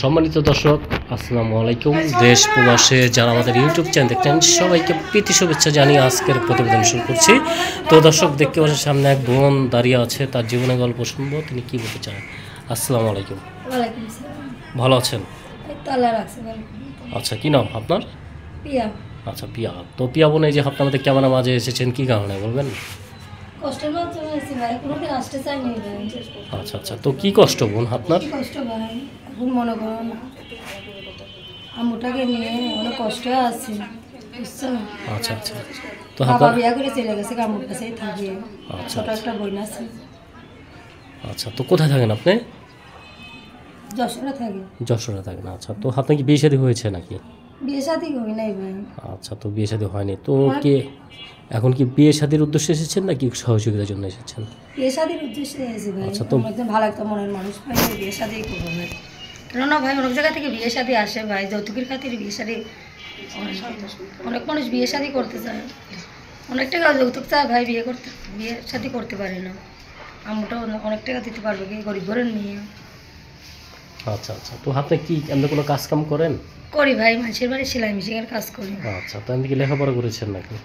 সম্মানিত দর্শক, আসসালামু আলাইকুম। দেশ প্রবাসে যারা আমাদের ইউটিউব চ্যানেল দেখছেন সবাইকে প্রীতি শুভেচ্ছা জানিয়ে আজকের প্রতিবেদন শুরু করছি। তো দর্শক, দেখতে পাচ্ছেন সামনে এক বোন দাঁড়িয়ে আছে, তার জীবনের গল্প শুনবো, তিনি কি বলতে চান। আসসালামু আলাইকুম। ওয়ালাইকুম আসসালাম। ভালো আছেন? এই তো আল্লাহ রাখছে ভালো। আচ্ছা, কি নাম আপনার? পিয়া। আচ্ছা, পিয়া। তো পিয়া বোন, এই যে আপনার মধ্যে ক্যামেরা মাঝে এসেছেন, কি কারণে বলবেন? কষ্টের মাধ্যমে আছি ভাই, কোনোদিন আসতে চাইনি ভাই। আচ্ছা আচ্ছা, তো কি কষ্ট বোন আপনার? কি কষ্ট ভাই, এখন মনে করুন আম্মুটাকে নিয়ে অনেক কষ্টে আছি, বুঝছো? আচ্ছা আচ্ছা, তো বাবা আপনার বিয়া করে চলে গেছে, আম্মুর কাছেই থাকি। আচ্ছা ছোট একটা বোন আছে। আচ্ছা, তো কোথায় থাকেন আপনি? যশোরে থাকি। যশোরে থাকেন। আচ্ছা, তো আপনার কি বিয়ে শাদী হয়েছে নাকি? বিয়ে শাদী করি নাই ভাই। আচ্ছা, তো বিয়ে শাদী হয়নি তো কে এখন কি বিয়ে শাদীর উদ্দেশ্যে এসেছেন নাকি সহযোগিতার জন্য এসেছেন? বিয়ে শাদীর উদ্দেশ্যে এসেছি ভাই। আচ্ছা, তো একদম ভালো একটা মনের মানুষ ভাই, বিয়ে শাদী করবো ভাই। কেননা ভাই অনেক জায়গা থেকে বিয়ে শাদী আসে ভাই, যৌতুকের খাতিরে বিয়ে শাদী। অনেক মানুষ বিয়ে শাদী করতে চায়, অনেক টাকা যৌতুক চায় ভাই, বিয়ে শাদী করতে পারে না। আম্মুটাও অনেক টাকা দিতে পারবে কি, গরিব ঘরের মেয়ে। আচ্ছা আচ্ছা, তো আপনি কি এমনি কোনো কাজ কাম করেন? করি ভাই, মানুষের বাড়ি সেলাই মেশিনের কাজ করি। আচ্ছা, তো এমনি কি লেখাপড়া করেছেন নাকি?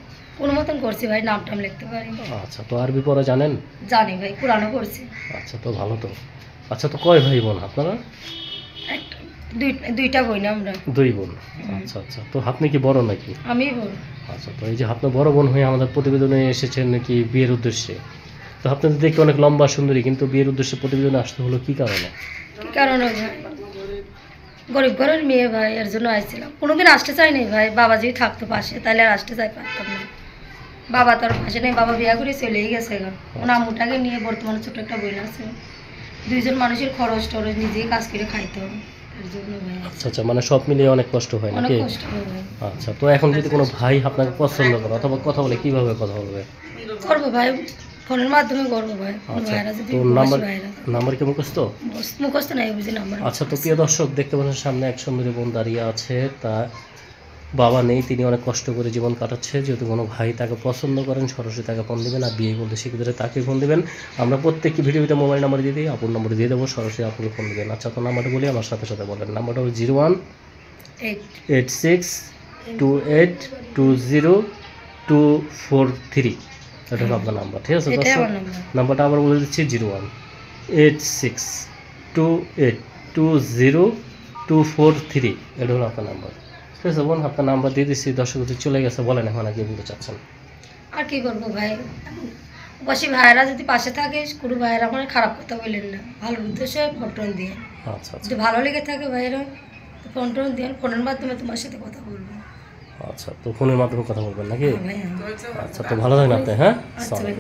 কোনো মতন করছি ভাই, নাম টাম লিখতে পারি। আচ্ছা, তো আরবি পড়া জানেন? জানি ভাই, কোরআনও করছি। আচ্ছা, তো ভালো তো। আচ্ছা, তো কয় ভাই বোন আপনারা? একটা দুইটা বই না আমরা। দুই বোন। আচ্ছা আচ্ছা, তো আপনি কি বড় নাকি? আমি বল। আচ্ছা, তো এই যে আপনি বড় বোন হয়ে আমাদের প্রতিবেদনে এসেছেন নাকি বিয়ের উদ্দেশ্যে? তো আপনাদের দেখে অনেক লম্বা সুন্দরী, কিন্তু বিয়ের উদ্দেশ্যে প্রতিবেদনে আসতে হলো কি কারণে? কি কারণে ভাই, গরিব ঘরের মেয়ে ভাই, এর জন্য আসছিলাম। কোনোদিন আসতে চাই নাই ভাই, বাবা যদি থাকতো পাশে তাহলে আর আসতে চাই পারতাম না। বাবা তার পাশে নেই, বাবা বিয়া করে চলেই গেছে গা। ওনার আম্মুটাকে নিয়ে বর্তমানে ছোট একটা বোন আছে। দুইজন মানুষের খরচ টরচ নিজেই কাজ করে খাইতে হবে, তার জন্য ভাই। আচ্ছা আচ্ছা, মানে সব মিলিয়ে অনেক কষ্ট হয় অনেক নাকি? কষ্ট হয় ভাই। আচ্ছা, তো এখন যদি কোনো ভাই আপনাকে পছন্দ করে অথবা কথা বলে, কিভাবে কথা বলবে? করবো ভাই, ফোনের মাধ্যমে করবো ভাই। আচ্ছা, ভাইরা যদি তো ভাইরা নাম্বার কি মুখস্থ? মুখস্থ নাই, বুঝি নাম্বার। আচ্ছা, তো প্রিয় দর্শক, দেখতে পাচ্ছেন সামনে এক সুন্দরী বোন দাঁড়িয়ে আছে, তার বাবা নেই, তিনি অনেক কষ্ট করে জীবন কাটাচ্ছে। যেহেতু কোনো ভাই তাকে পছন্দ করেন, সরাসরি তাকে ফোন দেবেন, আর বিয়ে বলতে সেক্ষেত্রে তাকে ফোন দেবেন। আমরা প্রত্যেকটি ভিডিওতে মোবাইল নাম্বার দিয়ে দিই, আপুর নম্বর দিয়ে দেবো, সরাসরি আপুকে ফোন দেবেন। আচ্ছা, তো নাম্বারটা বলি, আমার সাথে সাথে বলেন। নাম্বারটা হলো 018628220243। এটা হলো আপনার নাম্বার, ঠিক আছে দর্শক? নাম্বারটা আবার বলে দিচ্ছি, 018628220243। এটা হলো আপনার নাম্বার, ঠিক আছে বোন? আপনার নাম্বার দিয়ে দিচ্ছি, দর্শক চলে গেছে। বলেন এখন আর কি বলতে চাচ্ছেন? আর কি করবো ভাই, বসে ভাইরা যদি পাশে থাকে, কোনো ভাইরা আমার খারাপ কথা বললেন না, ভালো উদ্দেশ্যে ফোন টোন দিয়ে। আচ্ছা আচ্ছা, যদি ভালো লেগে থাকে ভাইরা, ফোন টোন দিয়ে, ফোনের মাধ্যমে তোমার সাথে কথা বলবো। আচ্ছা, তো ফোনের মাধ্যমে কথা বলবেন নাকি? হ্যাঁ ভাই, হ্যাঁ। আচ্ছা, তো ভালো থাকেন আপনি। হ্যাঁ, আচ্ছা ভাই।